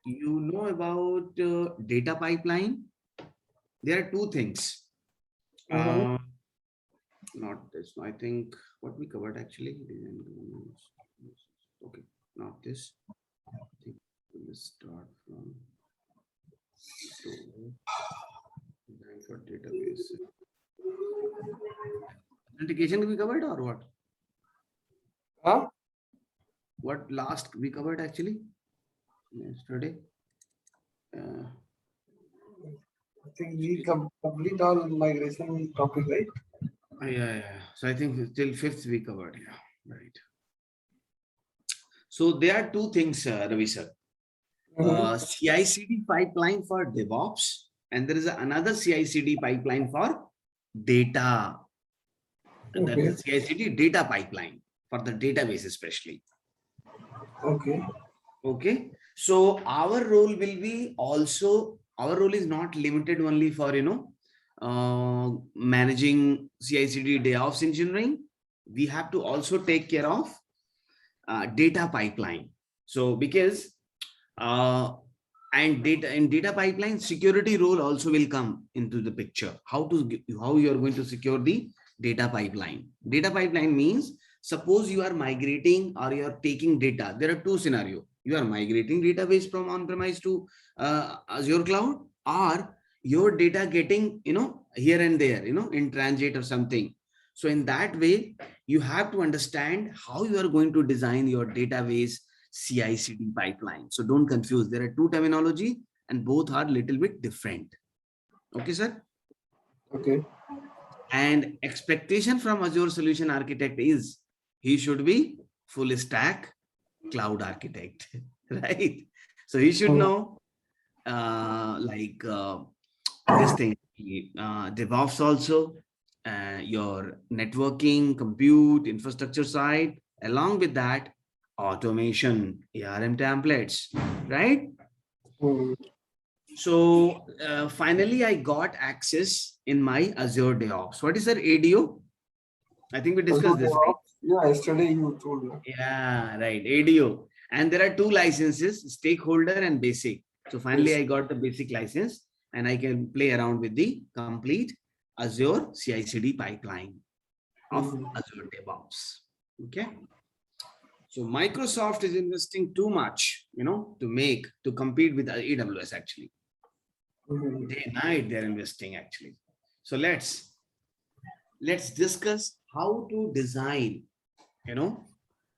you know about data pipeline? There are two things. Mm-hmm. Not this. I think what we covered actually. Okay, not this. I think we'll start from store design for database. Authentication we covered or what? Huh? What last we covered actually yesterday? Uh, I think we complete all migration topic, right? yeah. So I think till fifth we covered. Yeah, right. So there are two things, Ravi sir. Mm-hmm. CI/CD pipeline for DevOps, and there is another CI/CD pipeline for data. That Okay. is CI/CD data pipeline for the database, especially. Okay. Okay. So our role will be also, our role is not limited only for, managing CI/CD DevOps engineering. We have to also take care of data pipeline. So because uh, and data in data pipeline, security role also will come into the picture. How you are going to secure the data pipeline? Data pipeline means, suppose you are migrating or you are taking data. There are two scenarios. You are migrating database from on-premise to Azure cloud, or your data getting, here and there, in transit or something. So in that way, you have to understand how you are going to design your database CI/CD pipeline. So don't confuse. There are two terminology and both are little bit different. Okay, sir. Okay. And expectation from Azure solution architect is he should be full stack cloud architect, right? So he should Mm-hmm. know this thing, DevOps also, your networking, compute, infrastructure side, along with that, automation, ARM templates, right? Mm-hmm. So finally, I got access in my Azure DevOps. What is that ADO? I think we Azure discussed this, right? DevOps. Yeah, yesterday you told me. Yeah, right. ADO. And there are two licenses, stakeholder and basic. So finally, Yes. I got the basic license and I can play around with the complete Azure CI/CD pipeline of Mm-hmm. Azure DevOps. Okay. So Microsoft is investing too much, to compete with AWS actually. Mm-hmm. Day and night they're investing actually. So let's discuss how to design, you know,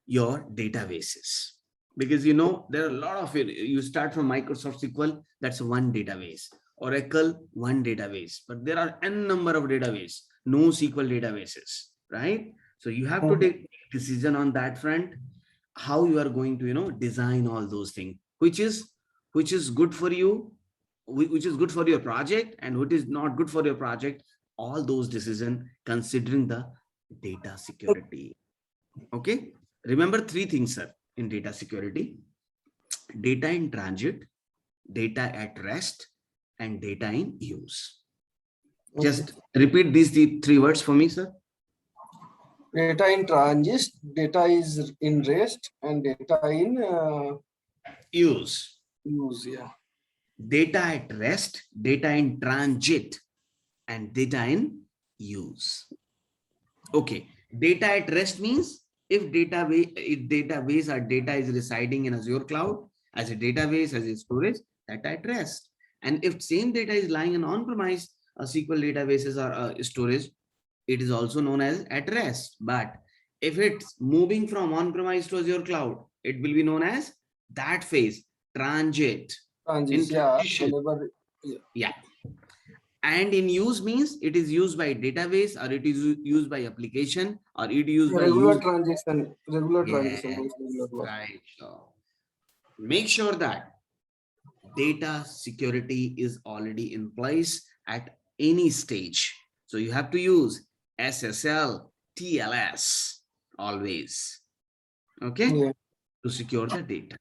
your databases, because there are a lot of it. You start from Microsoft SQL, that's one database. Oracle, one database, but there are n number of database, no SQL databases, right? So you have to Mm-hmm. take decision on that front, how you are going to design all those things, which is good for you, which is good for your project, and what is not good for your project. All those decisions considering the data security. Okay. Remember three things, sir, in data security: data in transit, data at rest, and data in use. Okay. Just repeat these the three words for me, sir. Data in transit, data is in rest, and data in Use. use. Yeah. Data at rest, data in transit, and data in use. Okay. Data at rest means if database or data is residing in Azure cloud as a database, as a storage, data at rest. And if same data is lying in on-premise SQL databases or storage, it is also known as at rest. But if it's moving from on-premise to Azure cloud, it will be known as that phase, transit, Transit. in Yeah. transition. Whenever. Yeah. Yeah. And in use means it is used by database, or it is used by application, or it is used Yeah, by regular use. transition. Regular transition. Yeah, Means regular work. right. So make sure that data security is already in place at any stage. So you have to use SSL, TLS always, okay, Yeah. to secure the data.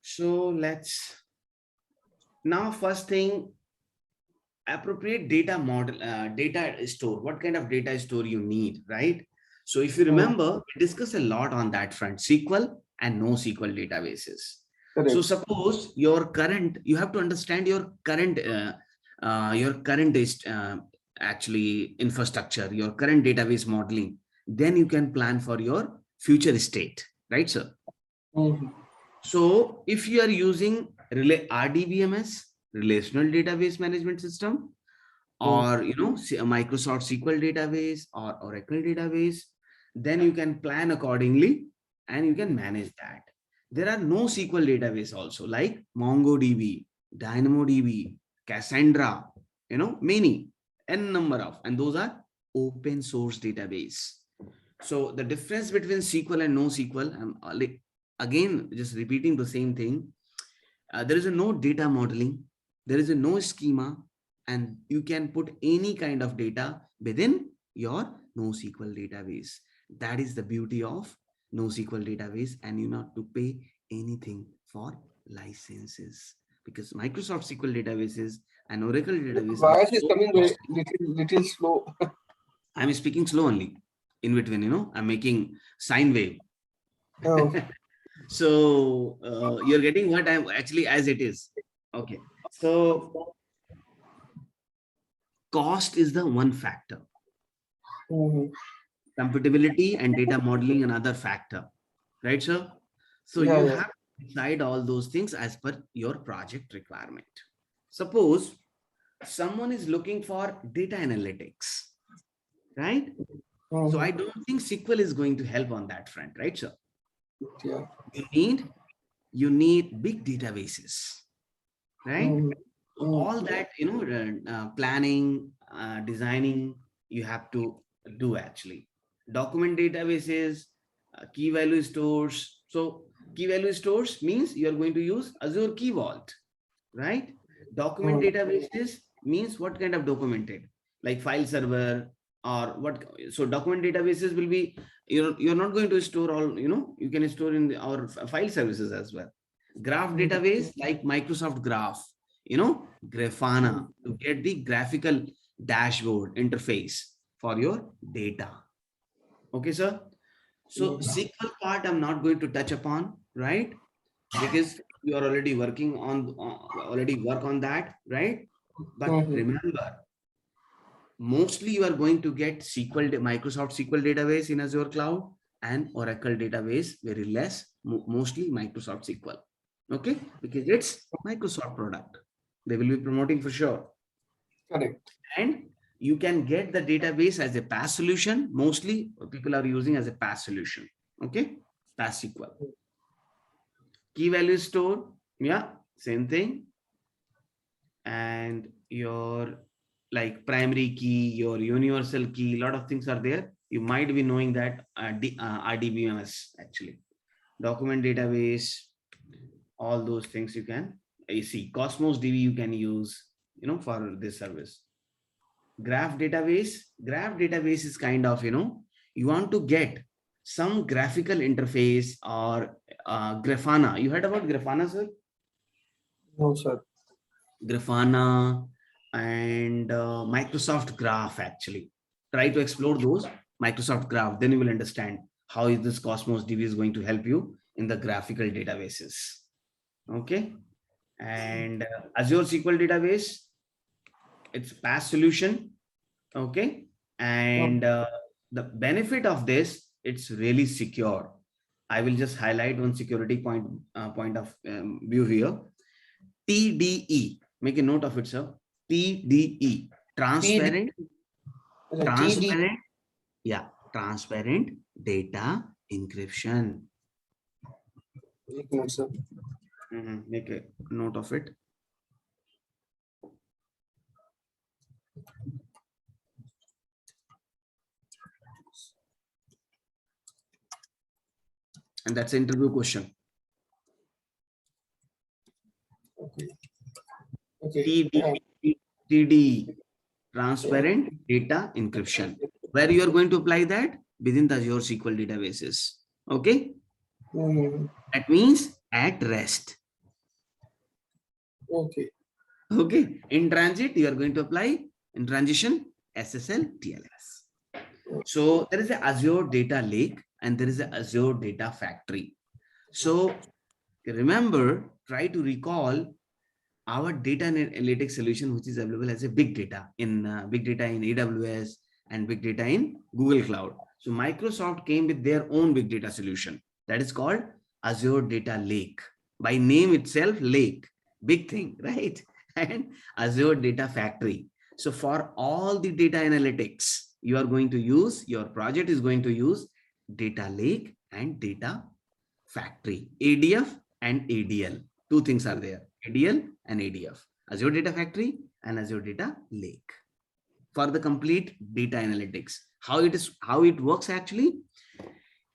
So let's now first thing, appropriate data model, data store. What kind of data store you need, right? So if you Mm. remember, we discussed a lot on that front: SQL and NoSQL databases. Correct. So suppose your current, you have to understand your current is actually infrastructure, your current database modeling. Then you can plan for your future state, right, sir? Mhm. So if you are using RDBMS, Relational Database Management System, or a Microsoft SQL database or Oracle database, then you can plan accordingly and you can manage that. There are no SQL database also like MongoDB, DynamoDB, Cassandra, many, n number of, and those are open source database. So the difference between SQL and NoSQL, I'm again just repeating the same thing. There is a no data modeling, there is a no schema, and you can put any kind of data within your NoSQL database. That is the beauty of NoSQL database, and you not to pay anything for licenses, because Microsoft SQL databases and Oracle database are Voice is so coming very costly. little slow. I'm speaking slow only. In between, I'm making sine wave. Oh. So you're getting what I'm actually as it is. Okay. So cost is the one factor. Mhm. Compatibility and data modeling another factor, right, sir? So Yeah, you yeah. have to decide all those things as per your project requirement. Suppose someone is looking for data analytics, right? So I Mhm. don't think SQL is going to help on that front, right, sir? Yeah. You need big databases, right? Mhm. So Mhm. all that, planning, designing, you have to do actually. Document databases, key value stores. So key value stores means you are going to use Azure Key Vault, right? Document Mhm. databases means what kind of documented, like file server or what. So document databases will be, you're not going to store all, you can store in our file services as well. Graph Mhm. database like Microsoft Graph, Grafana, to get the graphical dashboard interface for your data. Okay, sir. So Mhm. SQL part I'm not going to touch upon, right? Because you are already working on already work on that, right? But Mhm. remember, mostly you are going to get Microsoft SQL database in Azure cloud, and Oracle database very less, mostly Microsoft SQL. Okay, because it's Microsoft product, they will be promoting for sure. Correct. And you can get the database as a PaaS solution. Mostly people are using as a PaaS solution. Okay, PaaS SQL. Key value store, yeah, same thing. And your like primary key, your universal key, a lot of things are there. You might be knowing that RDBMS actually. Document database, all those things you can. You see, Cosmos DB you can use, for this service. Graph database is kind of, you want to get some graphical interface or Grafana. You heard about Grafana, sir? No, sir. Grafana and Microsoft Graph actually. Try to explore those Microsoft Graph, then you will understand how is this Cosmos DB is going to help you in the graphical databases. Okay, and Azure SQL database, it's PaaS solution. Okay, and the benefit of this, it's really secure. I will just highlight one security point of view here. TDE, make a note of it, sir. TDE, TD, transparent, TD. transparent, yeah, transparent data encryption. एक minute sir. Make a note of it. And that's an interview question. Okay. Okay. TDE, transparent data encryption. Where you are going to apply that? Within the Azure SQL databases. Okay. Mhm. That means at rest. Okay. Okay. In transit, you are going to apply in transition SSL TLS. So there is a Azure Data Lake and there is a Azure Data Factory. So Remember, try to recall our data analytics solution, which is available as a big data in AWS and big data in Google Cloud. So Microsoft came with their own big data solution that is called Azure Data Lake. By name itself, lake, big thing, right? And Azure Data Factory. So for all the data analytics, you are going to use, your project is going to use data lake and data factory, ADF and ADL. Two things are there, ADL and ADF, Azure Data Factory and Azure Data Lake for the complete data analytics. How it works actually,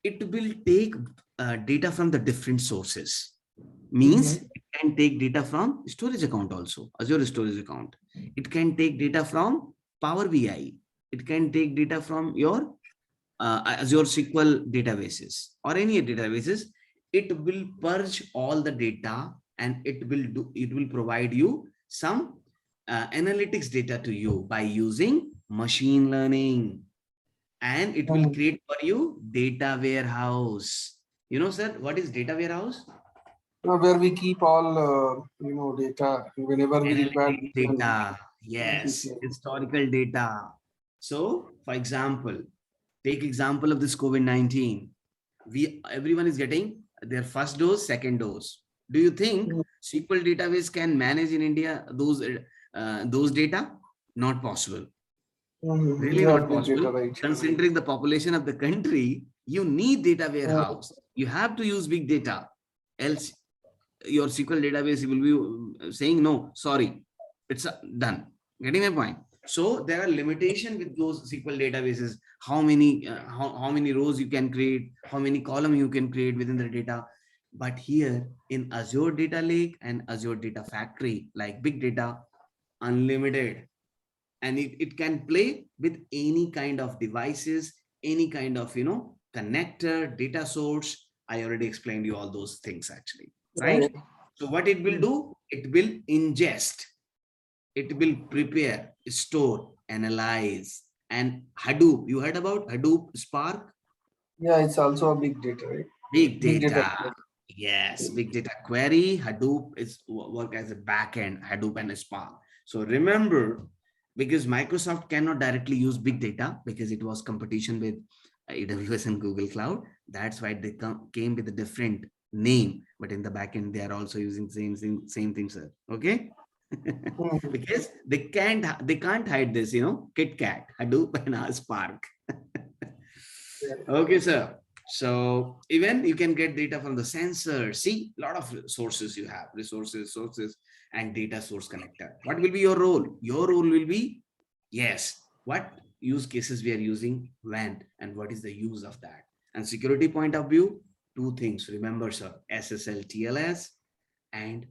it will take data from the different sources. Means it can take data from storage account also, Azure storage account. It can take data from Power BI. It can take data from your Azure SQL databases or any databases. It will purge all the data and it will provide you some analytics data to you by using machine learning, and it will create for you data warehouse. You know, sir, what is data warehouse? Where we keep all data whenever we require. Analytic data, yes, historical data. So, for example, take example of this COVID-19. Everyone is getting their first dose, second dose. Do you think SQL database can manage in India those data? Not possible. Really not possible. Data, right. Considering the population of the country, you need data warehouse. You have to use big data. Else, your SQL database will be saying, no, sorry, it's done. Getting my point? So there are limitations with those SQL databases. How many rows you can create, how many columns you can create within the data. But here in Azure Data Lake and Azure Data Factory, like big data, unlimited, and it can play with any kind of devices, any kind of connector, data source. I already explained you all those things actually, right? So what it will do, it will ingest, it will prepare, store, analyze. And Hadoop, you heard about Hadoop Spark? Yeah, it's also a big data, right? Big data. Yes, big data query. Hadoop is work as a backend, Hadoop and Spark. So remember, because Microsoft cannot directly use big data because it was competition with AWS and Google Cloud. That's why they came with a different name, but in the backend they are also using same thing, sir. Okay. Because they can't hide this, KitKat, Hadoop and Spark. Okay, sir. So even you can get data from the sensor. See, a lot of sources you have, sources, and data source connector. What will be your role? Your role will be, yes, what use cases we are using, when, and what is the use of that. And security point of view, two things. Remember, sir, SSL, TLS, and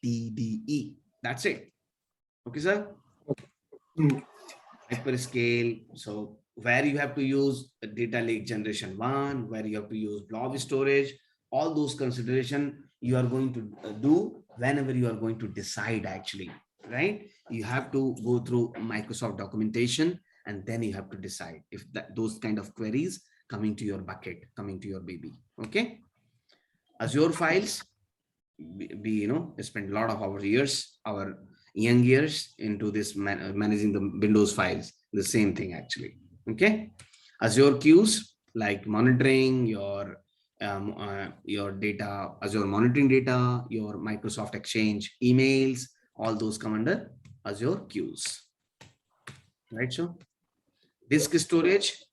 TDE. That's it. Okay, sir. Hyperscale. So where you have to use data lake generation 1, where you have to use blob storage, all those consideration you are going to do whenever you are going to decide actually, right? You have to go through Microsoft documentation and then you have to decide if those kind of queries coming to your bucket, coming to your baby. Okay. Azure files, we spend a lot of our young years into this managing the Windows files, the same thing actually. Okay. Azure queues, like monitoring your data, Azure monitoring data, your Microsoft Exchange emails, all those come under Azure queues, right? So disk storage,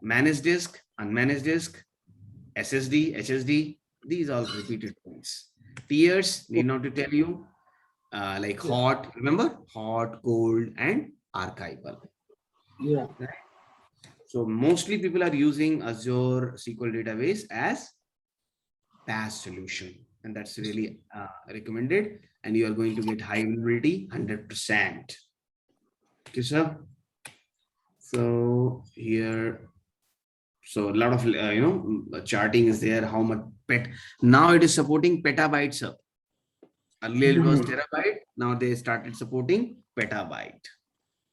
managed disk, unmanaged disk, SSD, HSD, these are repeated points. Tiers, need not to tell you, like hot, remember, hot, cold, and archival. Yeah. Right? So mostly people are using Azure SQL database as PaaS solution, and that's really recommended. And you are going to get high availability, 100%. Okay, sir. So here, so a lot of charting is there. How much now it is supporting petabytes, sir. Earlier it was terabyte. Now they started supporting petabyte.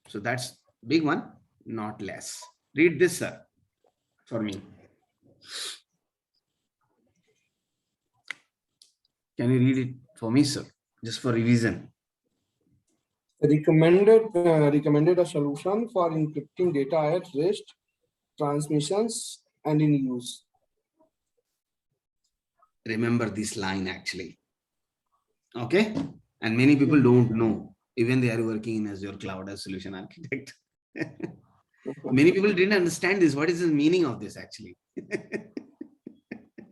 So that's big one, not less. Read this, sir, for me. Can you read it for me, sir? Just for revision. Recommended a solution for encrypting data at rest, transmissions, and in use. Remember this line actually. Okay. And many people don't know, even they are working in Azure Cloud as solution architect. Many people didn't understand this. What is the meaning of this actually?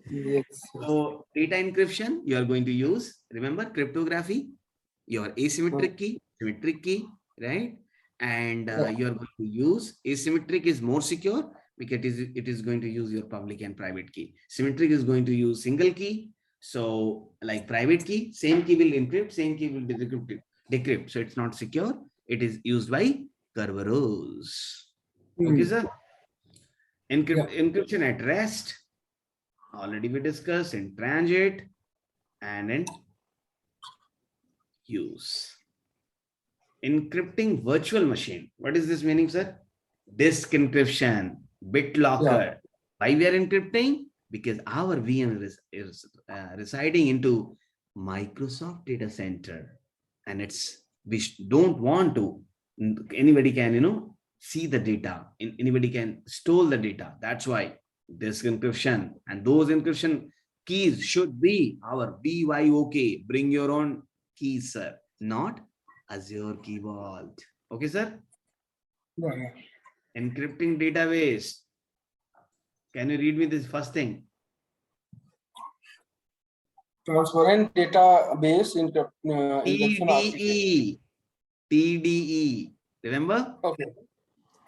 Yes. So data encryption, you are going to use, remember cryptography, your asymmetric key, symmetric key, right? And you are going to use asymmetric is more secure because it is going to use your public and private key. Symmetric is going to use single key. So like private key, same key will encrypt, same key will decrypt. So it's not secure. It is used by Kerberos. Okay, sir. Encryption at rest. Already we discussed in transit and in use. Encrypting virtual machine. What is this meaning, sir? Disk encryption, BitLocker. Why we are encrypting? Because our VM is residing into Microsoft data center, and we don't want to. Anybody can see the data. Anybody can steal the data. That's why disk encryption, and those encryption keys should be our BYOK. Bring your own keys, sir, not Azure Key Vault. Okay, sir? Yeah. Encrypting database. Can you read me this first thing? Transparent database encryption. TDE. Remember? Okay.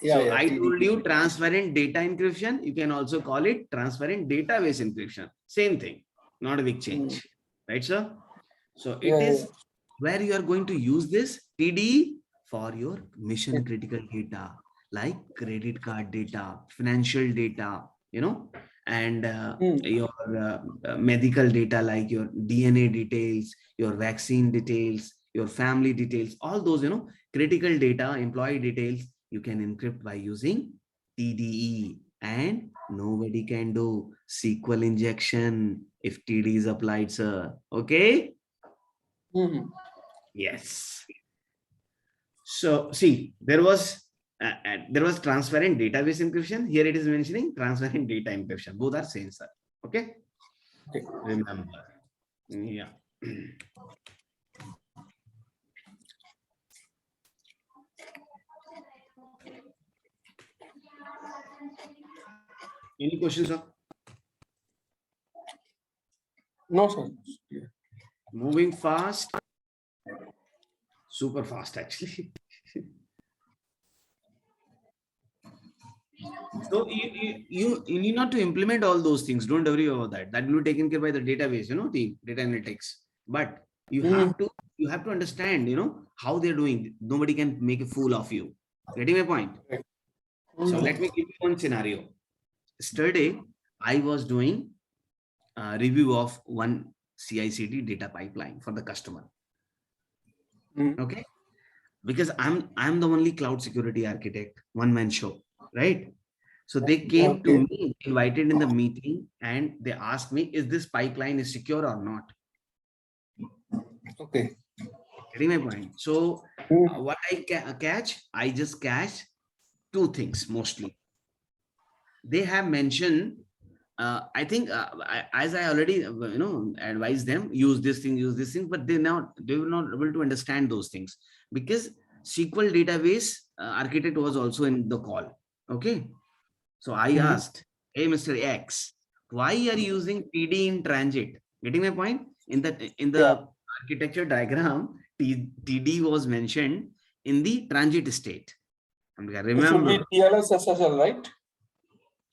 So I told you transparent data encryption. You can also call it transparent database encryption. Same thing. Not a big change. Right, sir? So it is where you are going to use this TDE for your mission critical data like credit card data, financial data, and your medical data like your DNA details, your vaccine details, your family details, all those, critical data, employee details, you can encrypt by using TDE, and nobody can do SQL injection if TDE is applied, sir. Okay? Yes. So see, there was transparent database encryption. Here it is mentioning transparent data encryption. Both are same, sir. Okay. Remember. Yeah. Any questions, sir? No, sir. Moving fast. Super fast, actually. So you need not to implement all those things. Don't worry about that. That will be taken care by the database, team, data analytics. But you have to understand, how they're doing. Nobody can make a fool of you. Getting my point? So let me give you one scenario. Yesterday, I was doing a review of one CI/CD data pipeline for the customer. Okay, because I'm the only cloud security architect, one man show, right? So they came to me, invited in the meeting, and they asked me, is this pipeline is secure or not? Okay. Getting my point? So what I catch, I just catch two things mostly. They have mentioned, I think as I already advised them, use this thing, but they were not able to understand those things because SQL database architect was also in the call. Okay, so I asked, hey, Mr. X, why are you using TD in transit? Getting my point? In the architecture diagram, TD was mentioned in the transit state. Remember, it should be TLS SSL, right?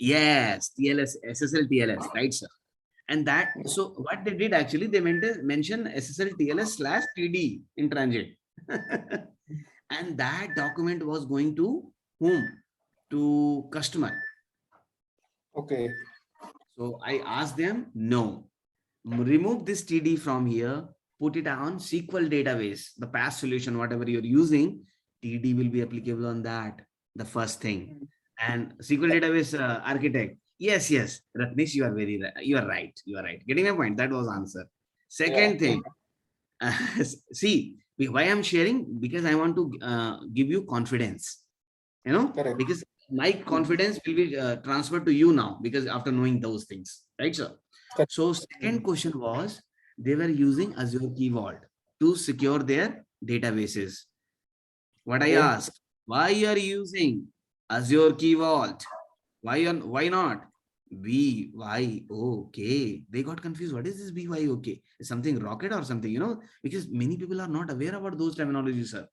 Yes, TLS, SSL, TLS, right, sir? And that, so what they did actually, they mention SSL, TLS / TD in transit. And that document was going to whom? To customer. Okay. So I asked them, no, remove this TD from here, put it on SQL database, the past solution, whatever you're using, TD will be applicable on that, the first thing. And SQL database architect, yes, Ratnesh, you are right. Getting my point? That was answer. Second thing, see, why I'm sharing? Because I want to give you confidence, Correct. because my confidence will be transferred to you now, because after knowing those things, right, sir? Correct. So second question was, they were using Azure Key Vault to secure their databases. What I Okay. asked, why you are using Azure Key Vault? Why not? BYOK. They got confused. What is this BYOK? Is something rocket or something, because many people are not aware about those terminologies, sir.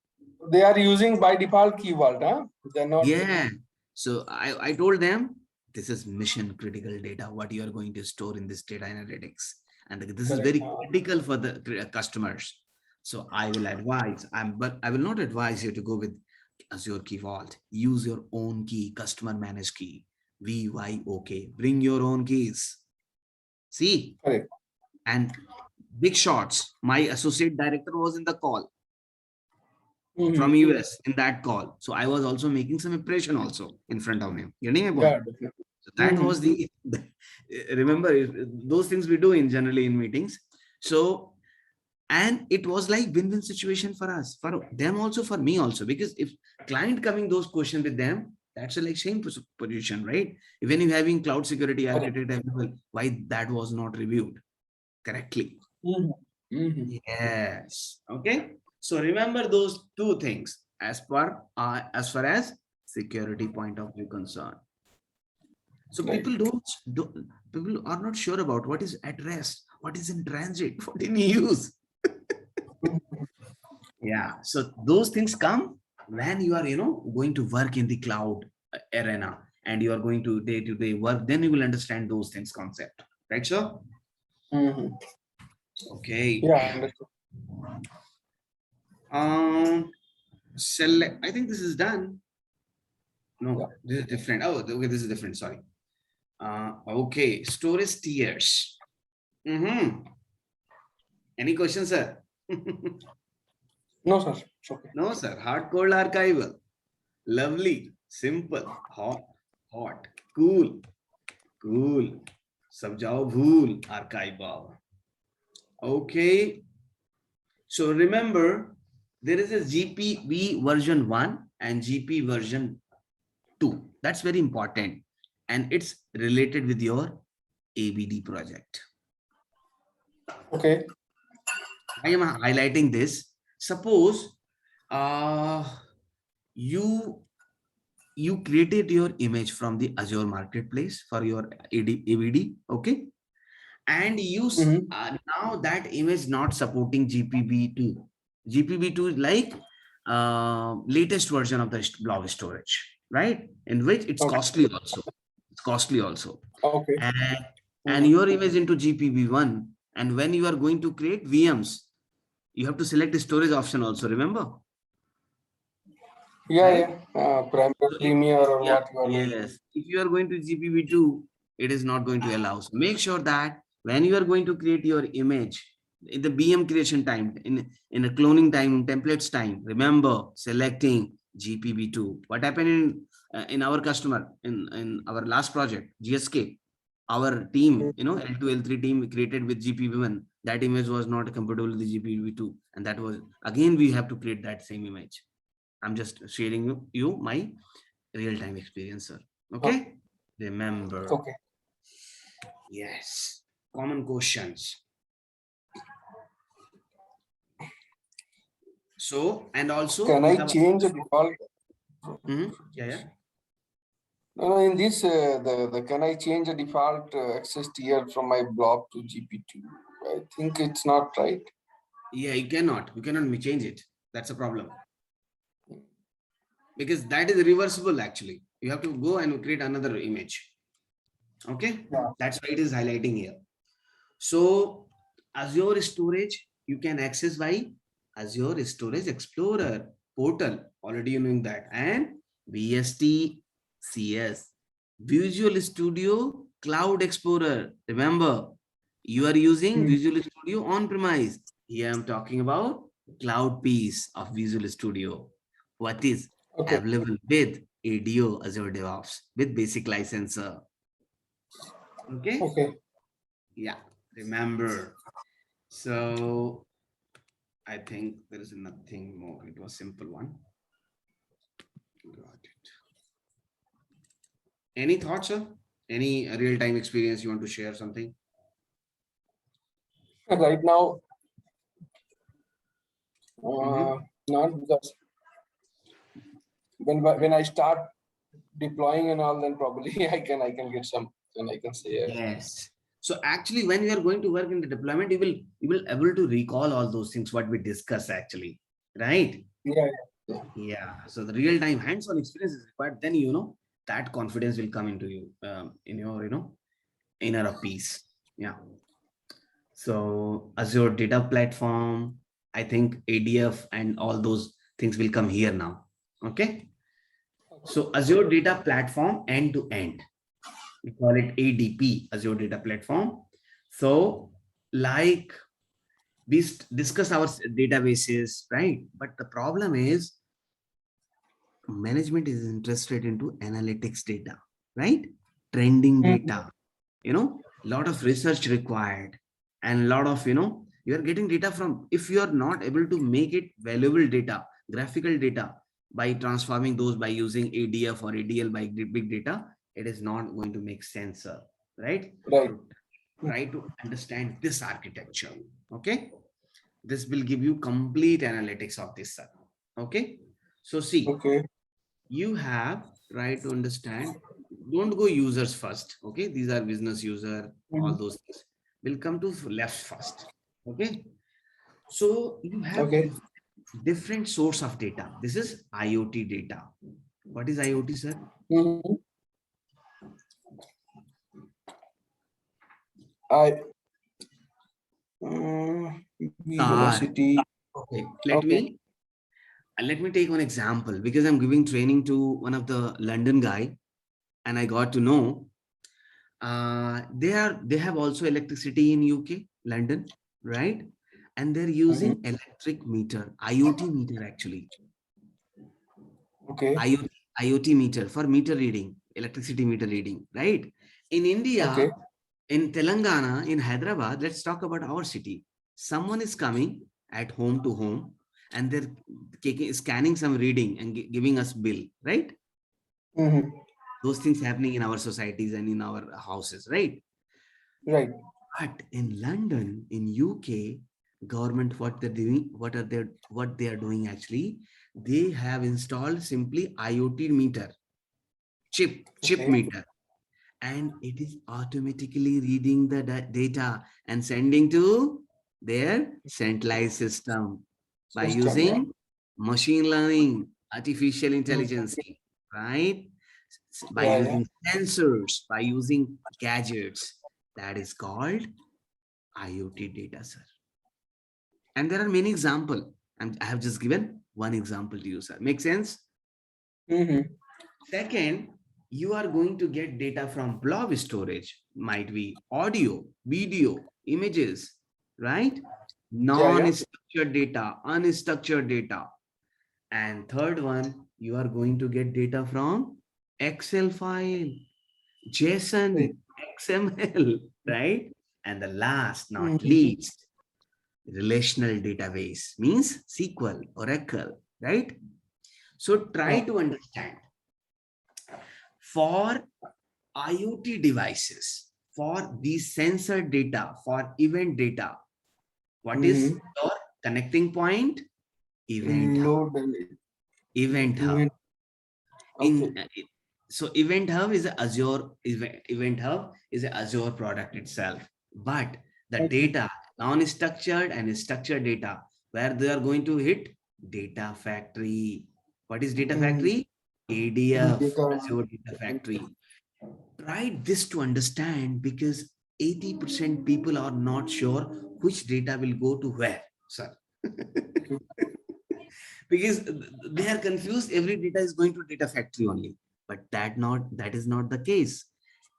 They are using by default Key Vault, huh? They're not. Yeah. So I told them, this is mission critical data, what you are going to store in this data analytics. And this is very critical for the customers. So I will advise, but I will not advise you to go with Azure Key Vault. Use your own key, customer managed key, VYOK. Bring your own keys. See? Correct. And big shots. My associate director was in the call from US in that call. So I was also making some impression also in front of him. Getting my point? Yeah, So that was the, remember, those things we do in generally in meetings. So, and it was like win-win situation for us, for them also, for me also, because if client coming those questions with them, that's a like same position, right? Even if having cloud security architect available, why that was not reviewed correctly? Yes. Okay. So remember those two things as far as security point of view concerned. So Right. people people are not sure about what is at rest, what is in transit, what in use. Yeah. So those things come when you are, going to work in the cloud arena and you are going to day-to-day work, then you will understand those things concept. Right, sir? Okay. Yeah, understood. Select. I think this is done. No, Yeah. this is different. Oh, okay, this is different. Sorry. Okay, storage tiers. Any questions, sir? No, sir. It's okay. No, sir. Hard cold archival. Lovely, simple, hot, cool. Sab jao bhool archival. Okay. So remember, there is a GPV version 1 and GP version 2. That's very important. And it's related with your ABD project. Okay. I am highlighting this. Suppose you created your image from the Azure Marketplace for your ABD, okay? And you now that image not supporting GPB2. GPB2 is like latest version of the blob storage, right? In which it's costly also. It's costly also. Okay. And your image into GPB1. And when you are going to create VMs, you have to select the storage option also, remember? Yeah, right? Primary, Premier, or Yeah, what you are. yes. If you are going to GPB2, it is not going to allow. So make sure that when you are going to create your image, in the BM creation time, in a cloning time, templates time, remember selecting GPB2. What happened in our customer, in our last project, GSK, our team, L2, L3 team created with GPB1, that image was not compatible with the GPB2. And that was, again, we have to create that same image. I'm just sharing you my real-time experience, sir. Okay? Remember. Okay. Yes. Common questions. So, and also can I change the default? Yeah. No, in this, the can I change the default access tier from my blob to GP2? I think it's not right. Yeah, you cannot change it. That's a problem. Because that is reversible actually. You have to go and create another image. Okay? Yeah. That's why it is highlighting here. So Azure storage, you can access by Azure Storage Explorer portal. Already you knowing that. And VST CS, Visual Studio Cloud Explorer. Remember, you are using Visual Studio on premise. Here I'm talking about cloud piece of Visual Studio. What is available with ADO Azure DevOps with basic licenser. Okay. Okay. Yeah. Remember. So I think there is nothing more. It was simple one. Got it. Any thoughts, sir? Any real-time experience you want to share something? Right now, Mhm. not because when I start deploying and all, then probably I can get some, and I can say Yes. So actually, when you are going to work in the deployment, you will able to recall all those things what we discuss actually, right? yeah, yeah, Yeah. So the real-time hands-on experience is required. Then that confidence will come into you in your inner peace. Yeah. So Azure Data Platform, I think ADF and all those things will come here now. Okay. So Azure Data Platform end to end, we call it ADP, Azure Data Platform. So like we discuss our databases, right? But the problem is management is interested into analytics data, right? Trending yeah. data, lot of research required, and a lot of you are getting data from, if you are not able to make it valuable data, graphical data, by transforming those by using ADF or ADL by big data, it is not going to make sense, sir, right? Right. So try to understand this architecture. Okay, this will give you complete analytics of this, sir. Okay, so see, Okay. you have try to understand, don't go users first. Okay, these are business user, all Mhm. those things will come to left first. Okay, so you have Okay. different source of data. This is IoT data. What is IoT, sir? Mhm. I Ah, velocity. okay, Okay. let me take one example, because I'm giving training to one of the London guy, and I got to know they have also electricity in UK, London, right? And they're Mhm. using electric meter, IoT meter actually, Okay. IoT, IoT meter for meter reading, electricity meter reading, right? In Okay. India, in Telangana, in Hyderabad, let's talk about our city. Someone is coming at home to home, and they're scanning some reading and giving us bill, right? Mhm. Those things happening in our societies and in our houses, right? Right. But in London, in UK, government what they are doing actually, they have installed simply IoT meter, chip Okay. meter, and it is automatically reading the data and sending to their centralized system by System. Yeah. using machine learning, artificial Mhm. intelligence, right? By Yeah. Yeah. using sensors, by using gadgets. That is called IoT data, sir. And there are many examples. And I have just given one example to you, sir. Make sense? Mhm. Second, you are going to get data from blob storage, might be audio, video, images, right? Yeah. Yeah. Non-structured data, unstructured data. And third one, you are going to get data from Excel file, Right. JSON, XML, right? And the last, not Mhm. least, relational database means SQL, Oracle, right? So try Yeah. to understand, for IoT devices, for the sensor data, for event data, what is Mhm. your connecting point? Event Hub. Load and Event Hub. event. Okay. So Event Hub is a Azure Event Hub is a Azure product itself, but the Okay. data, non-structured and structured data, where they are going to hit Data Factory. What is Data Mhm. Factory? ADF, Data. Azure Data Factory. Try this to understand, because 80% people are not sure which data will go to where, sir. Okay. Because they are confused, every data is going to Data Factory only, but that is not the case.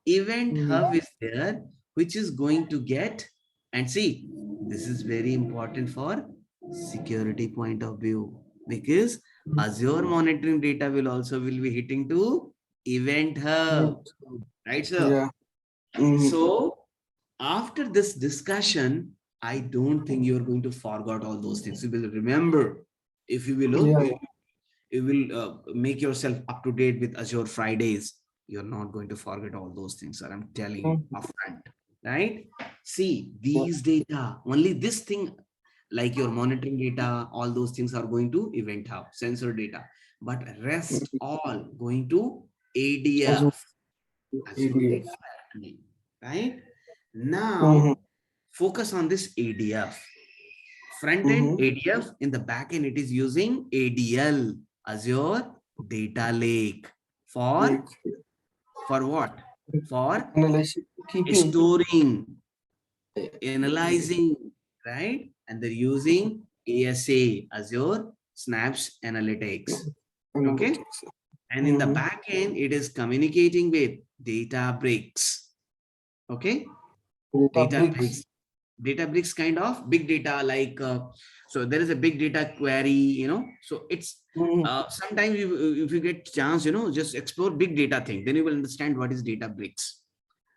Event Mhm. Hub is there, which is going to get, and see, this is very important for security point of view, because Azure monitoring data will be hitting to Event Hub, Event. right, sir? Yeah. Mhm. So after this discussion, I don't think you're going to forget all those things. You will remember. If you will, Yeah. you will make yourself up to date with Azure Fridays. You're not going to forget all those things, sir. I'm telling you Mhm. upfront, right? See, Yeah. these data, only this thing, like your monitoring data, all those things are going to Event Hub, sensor data, but rest Mhm. all going to Azure ADF, Azure ADF. Data Factory, right? Now, Mhm. focus on this ADF. Front end Mhm. ADF, in the back end, it is using ADL, Azure Data Lake. For, Like for what? For analysis, keeping. storing, Yeah. analyzing, right? And they're using ASA, Azure Snaps Analytics. Okay. Analytics. And in the Mhm. back end, it is communicating with Databricks. Okay. Databricks. Databricks. Databricks kind of big data, like so there is a big data query, so it's Mhm. sometimes if you get chance, just explore big data thing, then you will understand what is Databricks.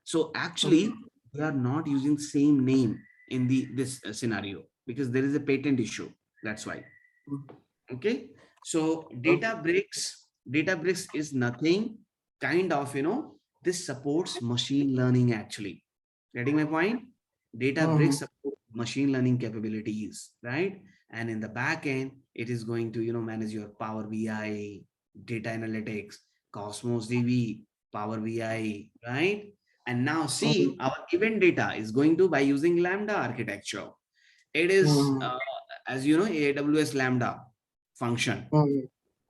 So actually we are not using same name in the this scenario because there is a patent issue, that's why. Okay, so Databricks is nothing kind of, this supports machine learning actually. Getting my point? Databricks Mhm. support machine learning capabilities, right? And in the back end, it is going to, manage your Power BI, data analytics, Cosmos DB, Power BI, right? And now Mhm. see, our event data is going to by using Lambda architecture. It is, Mhm. as you know, AWS Lambda function. Mhm.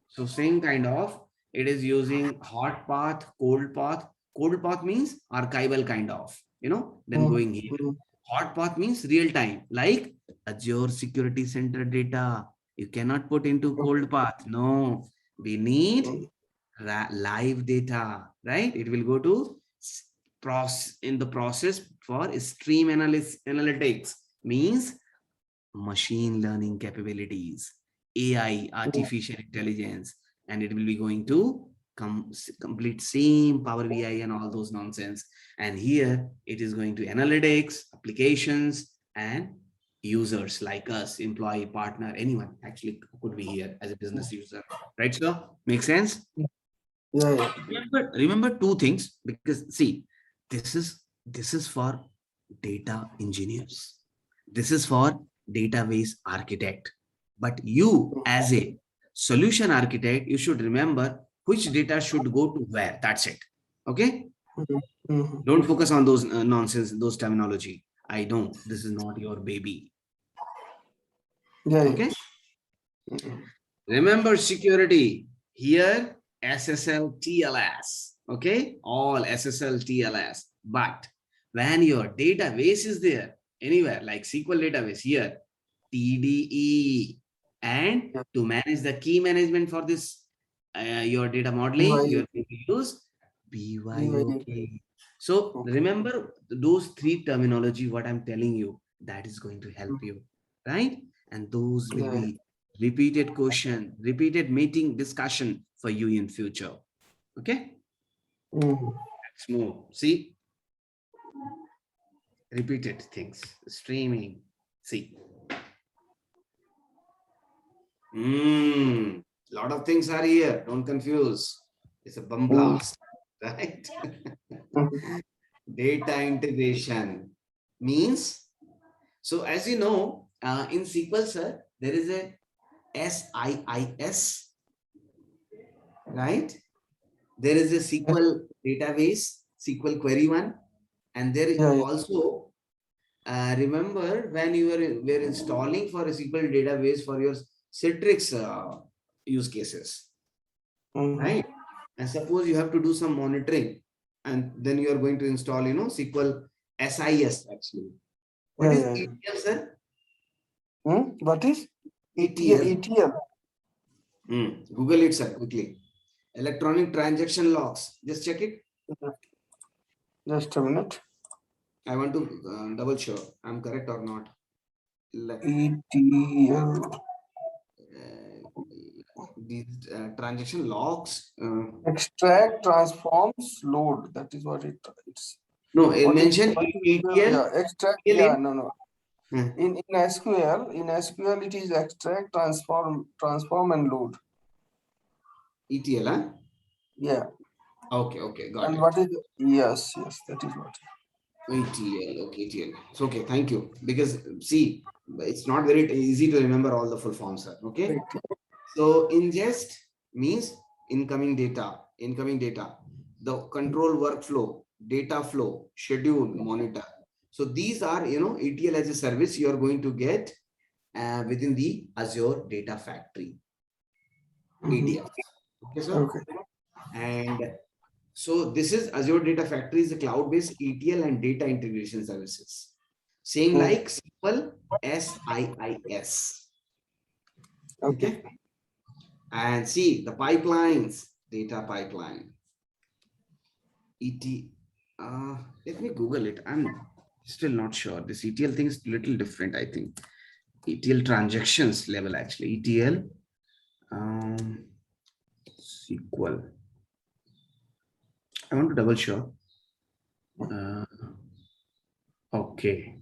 So same kind of, it is using hot path, cold path. Cold path means archival kind of, then Mhm. going here. Mhm. Hot path means real time, like Azure Security Center data. You cannot put into cold path. No, we need Mhm. live data, right? It will go to process in the process for stream analytics, means machine learning capabilities, AI, artificial intelligence, and it will be going to complete same Power BI and all those nonsense. And here it is going to analytics, applications, and users like us, employee, partner, anyone actually could be here as a business user, right? So make sense? Yeah. Yeah. Remember two things, because see, this is for data engineers. This is for database architect. But you as a solution architect, you should remember which data should go to where. That's it. Okay? Mhm. Mhm. Don't focus on those nonsense, those terminology. I know this is not your baby. Yeah. Yeah. Okay? Mhm. Remember security. Here, SSL TLS. Okay, all SSL TLS. But when your database is there, anywhere like SQL database, here, TDE. And Yeah. to manage the key management for this, your data modeling, BYO. you're going to use BYO. BYOK. So Okay. remember those three terminology, what I'm telling you, that is going to help you, right? And those will Yeah. be repeated question, repeated meeting discussion for you in future. Okay, Mhm. let's move. See, repeated things, streaming. See, lot of things are here. Don't confuse. It's a bum Mhm. blast, right? Mhm. Data integration means, so as you know, in SQL, sir, there is a SIIS, right? There is a SQL database, SQL query one, and there Yeah. Yeah. also, remember when you were installing for a SQL database for your Citrix use cases, Mhm. right? And suppose you have to do some monitoring, and then you are going to install, SQL SIS actually. What Yeah. is Yeah. Yeah. ETL, sir? What is ETL? ETL. ETL. Google it, sir, quickly. Electronic transaction logs. Just check it. Just a minute. I want to double sure I'm correct or not. ETL. These transaction logs. Extract, transforms, load. That is what it's. No, it What is mentioned what is the ETL. yeah extract? ETL Yeah. in No. No. Hmm. In SQL it is extract, transform and load. ETL, huh? Yeah. Okay, got And it. what is, yes, that is what. ETL, okay, ETL. It's okay, thank you. Because see, it's not very easy to remember all the full forms, sir. Okay. Right. So ingest means incoming data, the control workflow, data flow, schedule, monitor. So these are, ETL as a service you are going to get within the Azure Data Factory, Mhm. ADF. Okay, sir. Okay. And so this is Azure Data Factory is a cloud-based ETL and data integration services. Same Mm. like simple SIIS. Okay. Okay. And see the pipelines, data pipeline. ET. Let me Google it. I'm still not sure. This ETL thing is little different, I think. ETL transactions level actually. ETL SQL. I want to double sure. Uh, okay.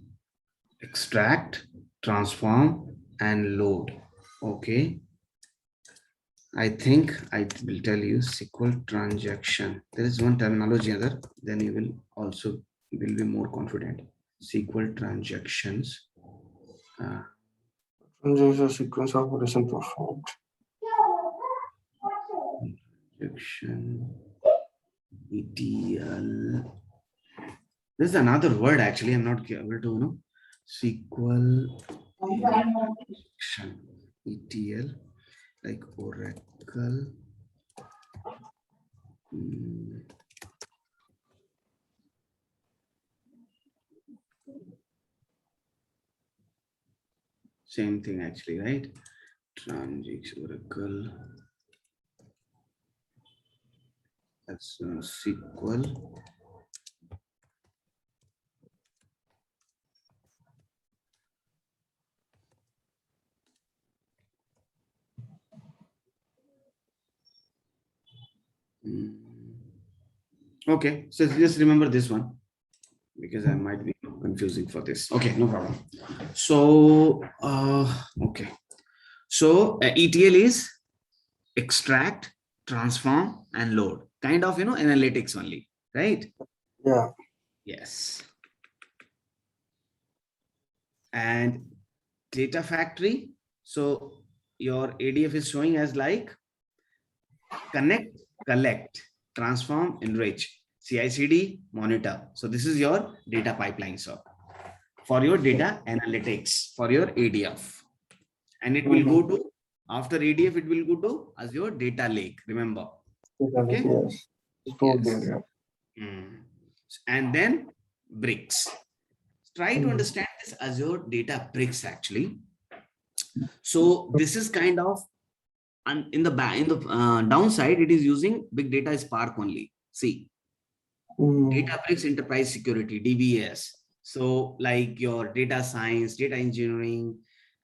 Extract, transform, and load. Okay. I think I will tell you SQL transaction. There is one terminology other, then you will also will be more confident. SQL transactions. Uh, There's a sequence of operation performed. transaction ETL. There's another word actually. I'm not able to know. SQL transaction ETL like Oracle. Hmm. Same thing actually, right? Transaction Oracle. That's SQL. Mm. Okay, so just remember this one because I might be confusing for this. Okay, no problem. So, okay. So ETL is extract, transform, and load. Kind of, analytics only, right? Yeah. Yes. And data factory. So your ADF is showing as like connect, collect, transform, enrich, CI/CD, monitor. So this is your data pipeline, sir, for your data analytics for your ADF, and it will go to after ADF. It will go to Azure Data Lake. Remember, okay? Yes. Stored Yes. there. Mm. And then bricks. Try to understand this Azure Data Bricks actually. So this is kind of and in the downside, it is using big data Spark only. See, Databricks Enterprise Security (DBS). So, like your data science, data engineering,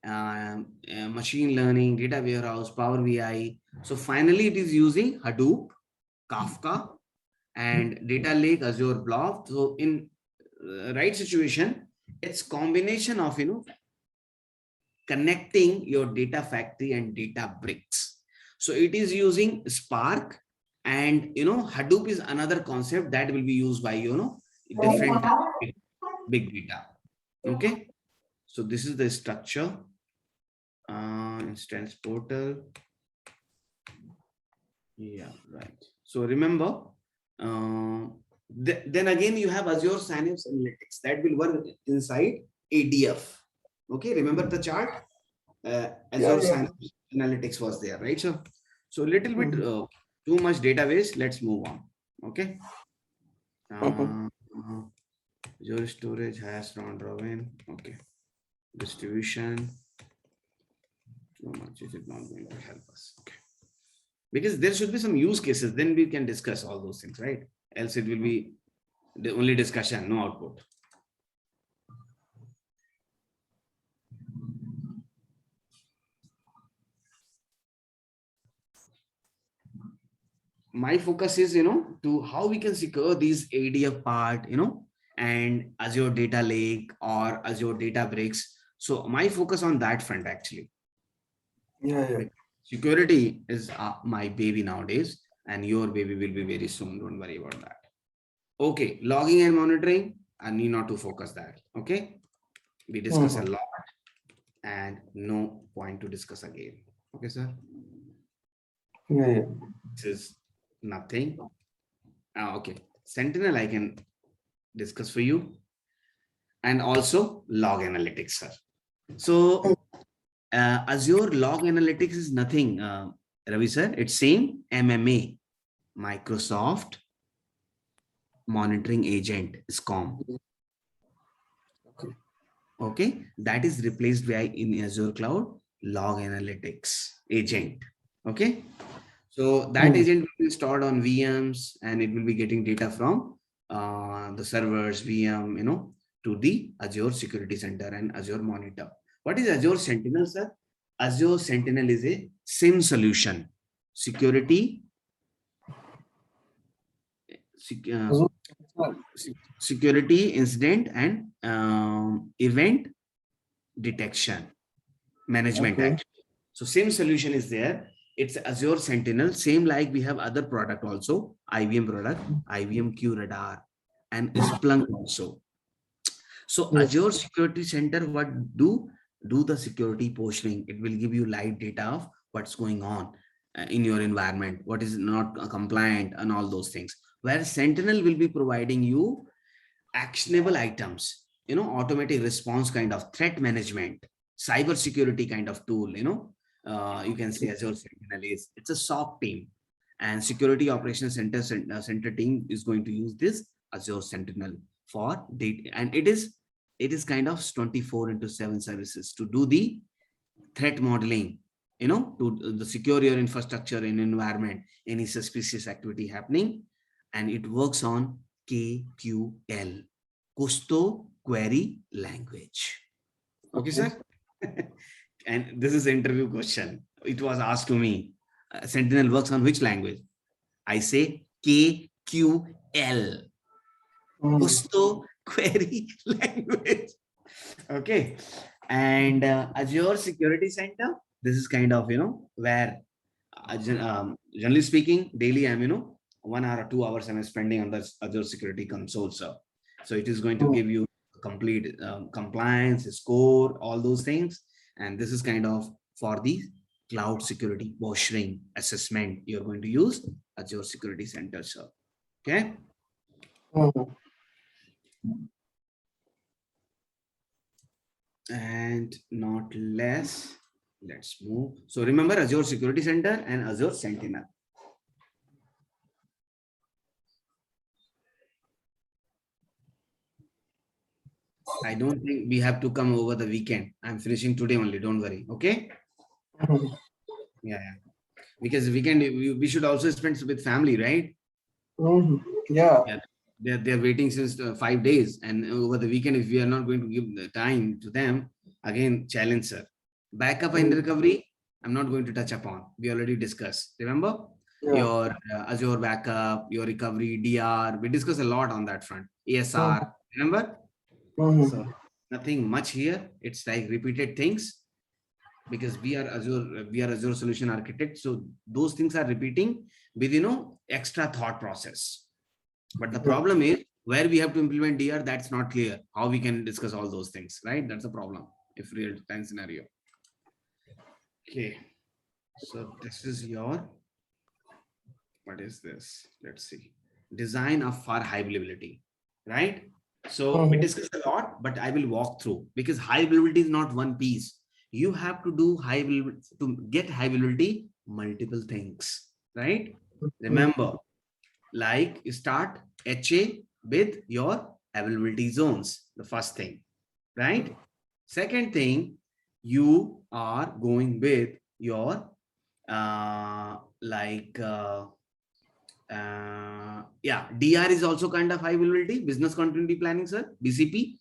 machine learning, data warehouse, Power BI. So, finally, it is using Hadoop, Kafka, and Data Lake, Azure Blob. So, in right situation, it's combination of connecting your data factory and data bricks. So it is using Spark, and Hadoop is another concept that will be used by different big data. Okay, so this is the structure. Instance portal. Yeah, right. So remember, then again you have Azure Synapse Analytics that will work inside ADF. Okay, remember the chart? Azure Synapse Analytics was there, right? So little bit too much database. Let's move on. Okay. Azure storage has round robin. Okay. Distribution. Too much is it not going to help us? Okay. Because there should be some use cases, then we can discuss all those things, right? Else it will be the only discussion, no output. My focus is to how we can secure these ADF part, and Azure Data Lake or Azure Databricks. So my focus on that front actually. Yeah. Security is my baby nowadays, and your baby will be very soon. Don't worry about that. Okay, logging and monitoring, I need not to focus that. Okay, we discuss a Mhm. lot and no point to discuss again. Okay, sir. Yeah. This is nothing. Okay, Sentinel I can discuss for you, and also log analytics, sir. So Azure Log Analytics is nothing, Ravi sir. It's same MMA, Microsoft Monitoring Agent, SCOM. Okay. Okay, that is replaced by in Azure Cloud Log Analytics Agent. Okay, so that Mhm. agent will be stored on VMs, and it will be getting data from the servers, VM, to the Azure Security Center and Azure Monitor. What is Azure Sentinel, sir? Azure Sentinel is a SIM solution, security, sec- uh, So, security incident and event detection management okay. actually. So same solution is there. It's Azure Sentinel, same like we have other product also, IBM product, IBM Q Radar and Splunk also. So Yes. Azure Security Center, what do the security portioning. It will give you live data of what's going on in your environment, what is not compliant and all those things. Where Sentinel will be providing you actionable items, automatic response kind of threat management, cyber security kind of tool, you can say Azure Sentinel is, it's a SOC team, and security operations center team is going to use this Azure Sentinel for data, and it is kind of 24 into 7 services to do the threat modeling, to the secure your infrastructure and environment, any suspicious activity happening, and it works on KQL, Custo Query Language. Okay, Okay. sir. And this is interview question. It was asked to me. Sentinel works on which language? I say KQL, Mhm. Custo Query Language. Okay. And Azure Security Center, this is kind of, where generally speaking, daily I'm, 1 hour or 2 hours I'm spending on the Azure Security Console. So it is going to Mhm. give you complete compliance, score, all those things. And this is kind of for the cloud security posturing assessment. You're going to use Azure Security Center, sir. Okay. Mhm. And not less. Let's move. So remember Azure Security Center and Azure Sentinel. I don't think we have to come over the weekend. I'm finishing today only. Don't worry. Okay. Mhm. Yeah. Yeah. Because weekend we should also spend with family, right? Mhm. Yeah. Yeah. They're waiting since 5 days, and over the weekend, if we are not going to give the time to them, again challenge, sir. Backup and Mhm. recovery, I'm not going to touch upon. We already discussed. Remember Yeah. your Azure backup, your recovery, DR. We discussed a lot on that front. Mhm. ASR. Remember? So Mhm. nothing much here. It's like repeated things, because we are Azure solution architect. So those things are repeating with extra thought process. But the Yeah. problem is where we have to implement DR, that's not clear. How we can discuss all those things, right? That's a problem if real time scenario. Okay. So this is your, what is this? Let's see. Design of for high availability, right? So we Mhm. discussed a lot, but I will walk through, because high availability is not one piece. You have to do high availability to get high availability, multiple things, right? Mhm. Remember, like you start HA with your availability zones, the first thing, right? Second thing, you are going with your like yeah, DR is also kind of high availability, business continuity planning, sir. BCP,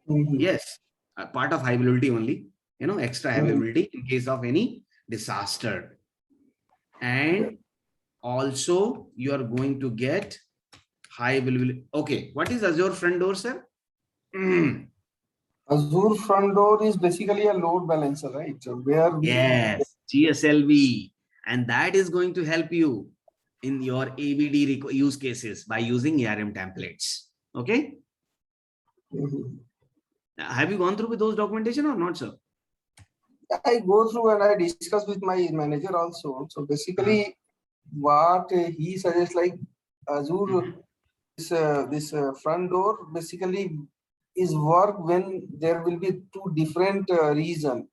Mhm. yes, part of high availability only, extra Mhm. availability in case of any disaster. Yeah. And also you are going to get high availability. Okay, what is Azure front door, sir? Azure front door is basically a load balancer, right? So where we Yes, GSLV. And that is going to help you in your ABD use cases by using ARM templates. Okay. Mhm. Have you gone through with those documentation or not, sir? I go through and I discuss with my manager also. So Uh-huh. basically, what he suggests, like Azure, Mhm. this front door basically is work when there will be two different region.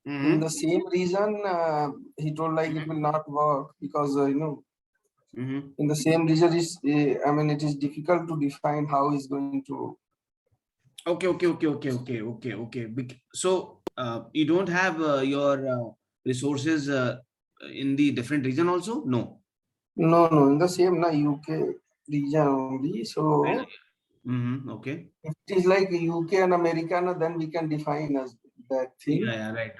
In the Mhm. same region, he told like it will not work because Mhm. in the same region is I mean it is difficult to define how is going to. Okay. So you don't have your resources in the different region also? No. No, in the same na UK region only. Really? So Okay. if it is like UK and America, na, then we can define as that thing. Yeah, right.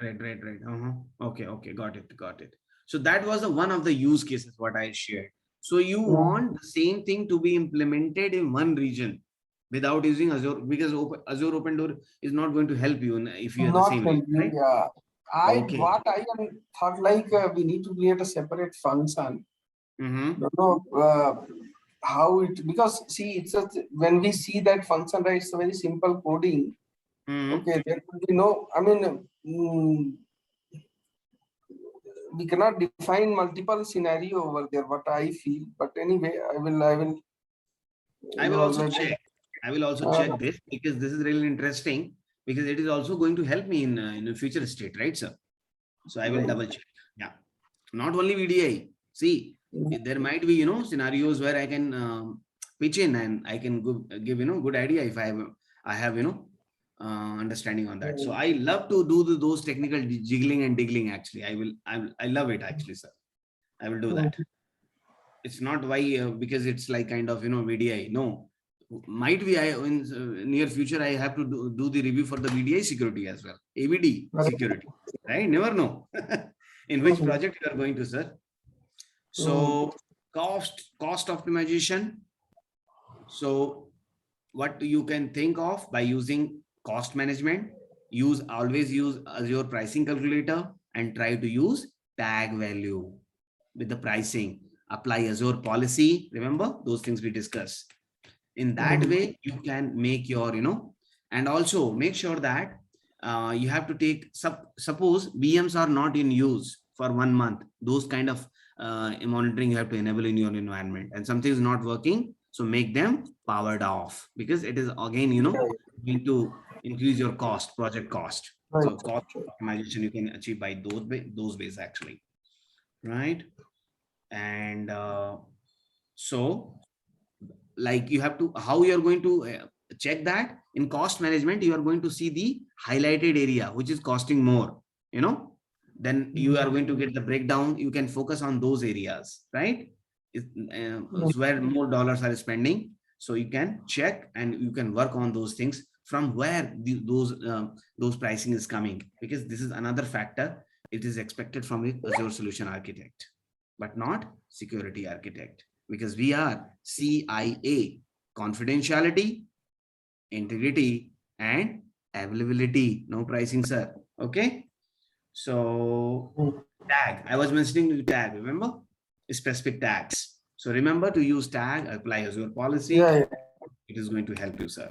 Okay, got it. So that was the one of the use cases what I shared. So you Mm, want the same thing to be implemented in one region without using Azure because Azure Open Door is not going to help you if you are the Not same help region, you, right? yeah. Okay. I thought like we need to create a separate function. Mm-hmm. Don't know how it, because see it's a, when we see that function, right, it's a very simple coding. Mm-hmm. Okay, there will be no, I mean, we cannot define multiple scenario over there, what I feel. But anyway, I will, I will also like, check. I will also uh, check this because this is really interesting because it is also going to help me in a future state, right, sir? So I will right. double check. Yeah. Not only VDI. See, there might be scenarios where I can pitch in and I can give good idea if I have understanding on that. So I love to do those technical jiggling and diggling. Actually, I love it actually, sir. I will do that. It's not why because it's like kind of VDI. No, might be I in near future I have to do the review for the VDI security as well. AVD security, right? Never know in which project you are going to, sir. So cost optimization. So what you can think of by using cost management, always use Azure pricing calculator and try to use tag value with the pricing. Apply Azure policy. Remember those things we discussed. In that way, you can make your, and also make sure that you have to take, suppose VMs are not in use for 1 month. Those kind of monitoring you have to enable in your environment and something is not working. So make them powered off because it is again, going to increase your project cost. Right, So cost optimization you can achieve by those ways actually, right? And so like you have to how you are going to check that in cost management you are going to see the highlighted area which is costing more, then you are going to get the breakdown. You can focus on those areas, right? It's where more dollars are spending, so you can check and you can work on those things from where those pricing is coming, because this is another factor. It is expected from the Azure solution architect but not security architect, because we are CIA, confidentiality, integrity, and availability. No pricing, sir. Okay. So tag, I was mentioning the tag, remember? Specific tags. So remember to use tag, apply Azure policy. yeah. It is going to help you, sir.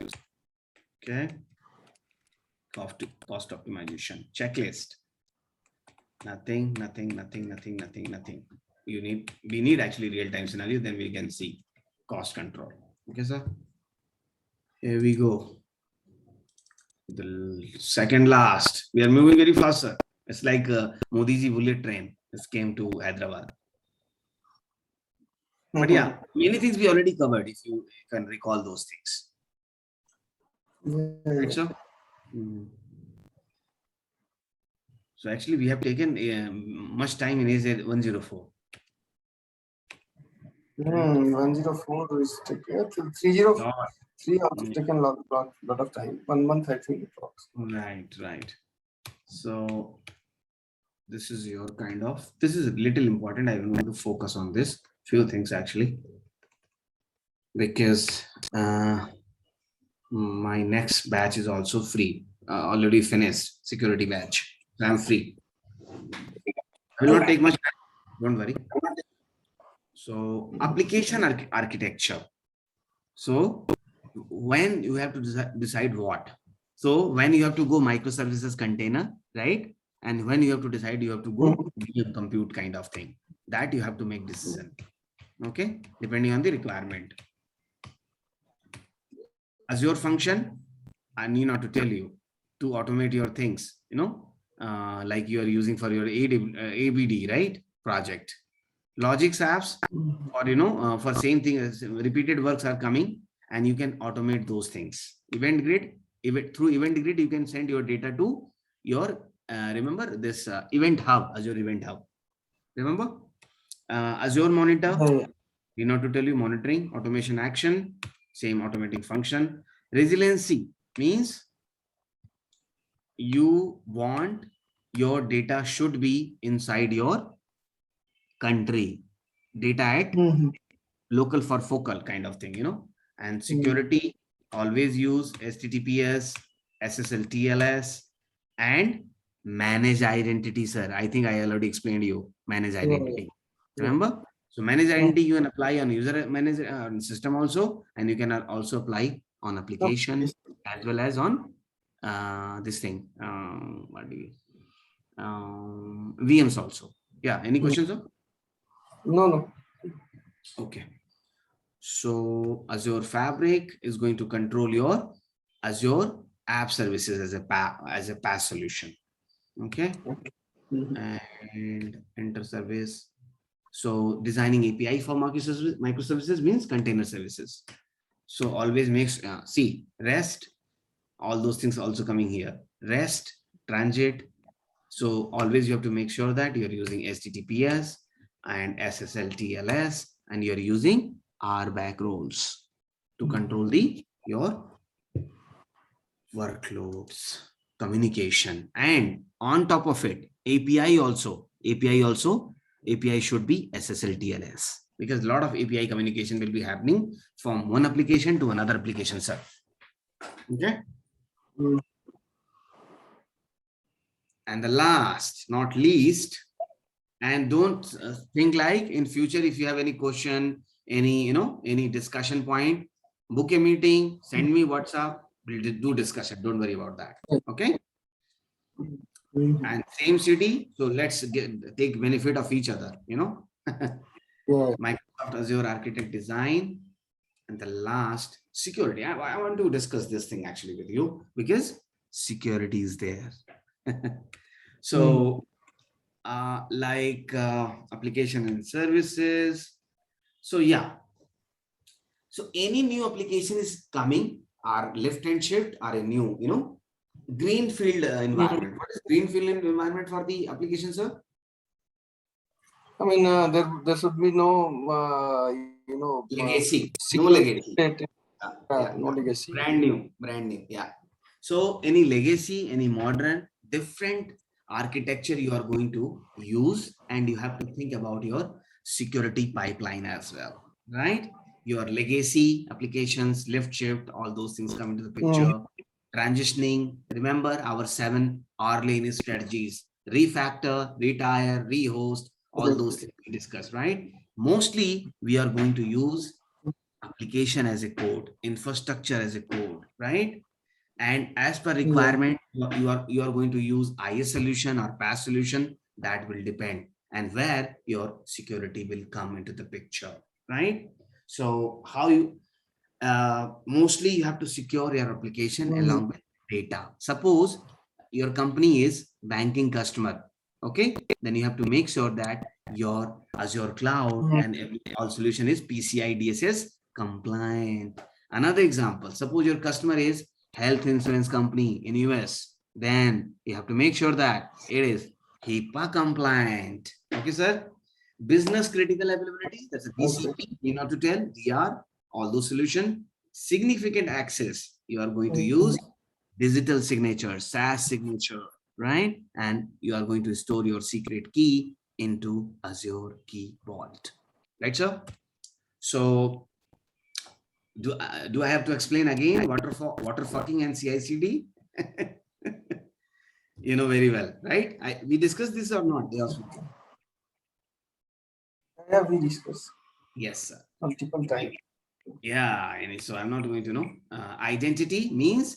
Okay. Cost optimization checklist. Nothing. We need actually real-time scenario, then we can see cost control. Okay, sir. Here we go. The second last. We are moving very fast, sir. It's like Modi ji bullet train. This came to Hyderabad. But yeah, many things we already covered if you can recall those things. Right, Yeah. sir? Mhm. So actually we have taken much time in AZ 104. Right? 104 is taken. 303 also Mm, taken lot of time. 1 month, I think it was. right. So this is your this is a little important. I want to focus on this few things actually, because my next batch is also free. already finished security badge. So I'm free. Will not take much time. Don't worry. So application architecture. So when you have to decide what. So when you have to go microservices container, right? And when you have to decide you have to go VM compute kind of thing, that you have to make decision. Okay, depending on the requirement. Azure function, I need not to tell you to automate your things, like you are using for your ABD, right? Project. Logics apps, or for same thing as repeated works are coming, and you can automate those things. Event grid, through event grid, you can send your data to your, remember this event hub, Azure Event Hub. Remember? Azure Monitor, we know to tell you monitoring, automation action, same automating function. Resiliency means you want your data should be inside your country. Data at local for focal kind of thing, and security, always use HTTPS, SSL TLS, and manage identity, sir. I think I already explained you manage identity. Remember? So manage identity you can apply on user manage system also, and you can also apply on application as well as on this thing. What do you VMs also. Yeah. Any questions, sir? No. Okay. So Azure Fabric is going to control your Azure App Services as a PaaS solution. Okay. And enter service. So designing API for microservices means container services. So always makes see REST, all those things also coming here. REST, transit. So always you have to make sure that you're using HTTPS and SSL TLS, and you're using RBAC roles to control your workloads, communication, and on top of it, API should be SSL TLS, because a lot of API communication will be happening from one application to another application, sir. Okay. And the last, not least, and don't think like in future, if you have any question, any discussion point, book a meeting, send me WhatsApp, we'll do discussion. Don't worry about that. Okay. And same city. So let's take benefit of each other, Microsoft Azure Architect Design. And the last, security. I want to discuss this thing actually with you because security is there. So application and services. So yeah. So any new application is coming, or lift and shift, or a new, greenfield environment. What is greenfield environment for the application, sir? I mean, there should be no, legacy. No legacy. No legacy. Brand new. Yeah. So any legacy, any modern, different architecture you are going to use, and you have to think about your security pipeline as well, right? Your legacy applications, lift shift, all those things come into the picture. Transitioning, remember our 7 R lane strategies: refactor, retire, rehost, all those things we discussed, right? Mostly we are going to use application as a code, infrastructure as a code, right? And as per requirement, you are going to use IaaS solution or PaaS solution. That will depend, and where your security will come into the picture, right? So how you mostly you have to secure your application along with data. Suppose your company is banking customer, okay? Then you have to make sure that your Azure cloud and all solution is PCI DSS compliant. Another example, suppose your customer is health insurance company in US, then you have to make sure that it is HIPAA compliant. Okay, sir. Business critical availability, that's a BCP, you know to tell, DR, all those solution. Significant access, you are going to use digital signature, SaaS signature, right? And you are going to store your secret key into Azure Key Vault, right, sir? So do I have to explain again waterfalling and CI/CD? You know very well, right? We discussed this or not? Yeah, we discussed Yes, sir. multiple times. Yeah, and so I'm not going to know. Identity means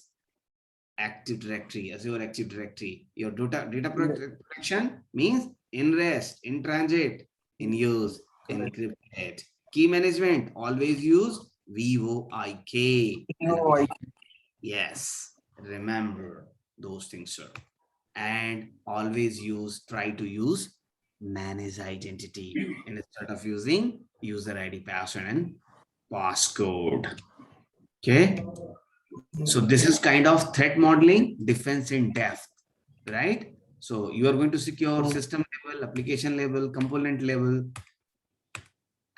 Active Directory, Azure Active Directory. Your protection means in rest, in transit, in use, encrypted. Key management, always use VOIK. Yes, remember those things, sir. And always try to use manage identity instead of using user ID, password, and passcode. Okay. So this is kind of threat modeling, defense in depth, right? So you are going to secure system level, application level, component level,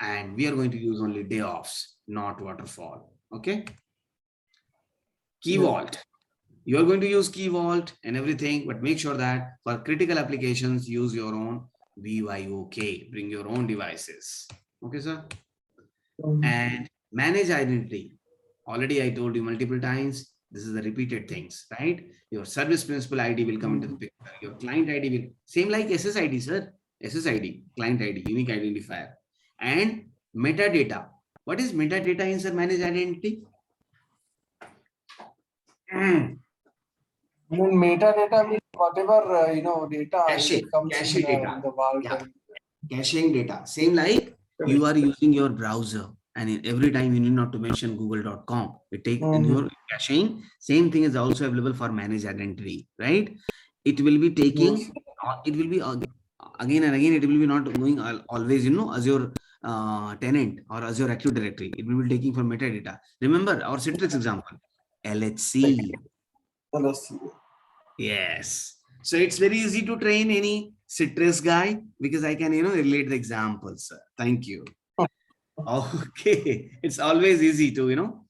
and we are going to use only day offs, not waterfall. Okay. Key vault. You are going to use key vault and everything, but make sure that for critical applications, use your own BYOK, bring your own devices. Okay, sir. And manage identity. Already I told you multiple times, this is the repeated things, right? Your service principal ID will come into the picture. Your client ID will, same like SSID, sir. SSID, client ID, unique identifier. And metadata. What is metadata in sir manage identity? Metadata means whatever data Cache data. in the vault. Yeah. Caching data. Same like you are using your browser, and every time you need not to mention google.com. It take in your caching. Same thing is also available for managed identity, right? It will be taking. It will be again and again. It will be not going always. Azure tenant or Azure Active Directory. It will be taking from metadata. Remember our Citrix example. LHC. Yes. So it's very easy to train any Citrix guy because I can, relate the examples. Thank you. Okay. It's always easy to,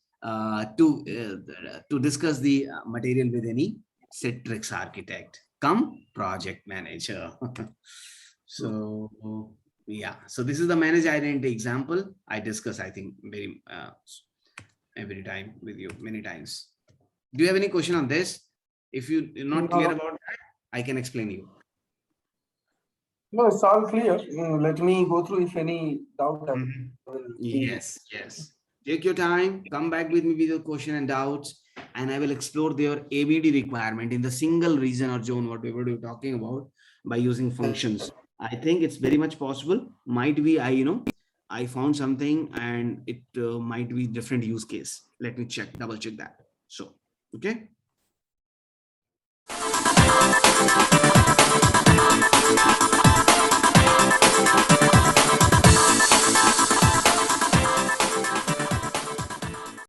to discuss the material with any Citrix architect. Come project manager. So yeah. So this is the managed identity example I discuss, I think, very every time with you many times. Do you have any question on this? If you're not clear about that, I can explain you. No, it's all clear. Let me go through if any doubt. Yes. Take your time, come back with me with your question and doubts, and I will explore their ABD requirement in the single region or zone, whatever you're talking about, by using functions. I think it's very much possible. Might be, I found something and it might be different use case. Let me double check that. So, okay.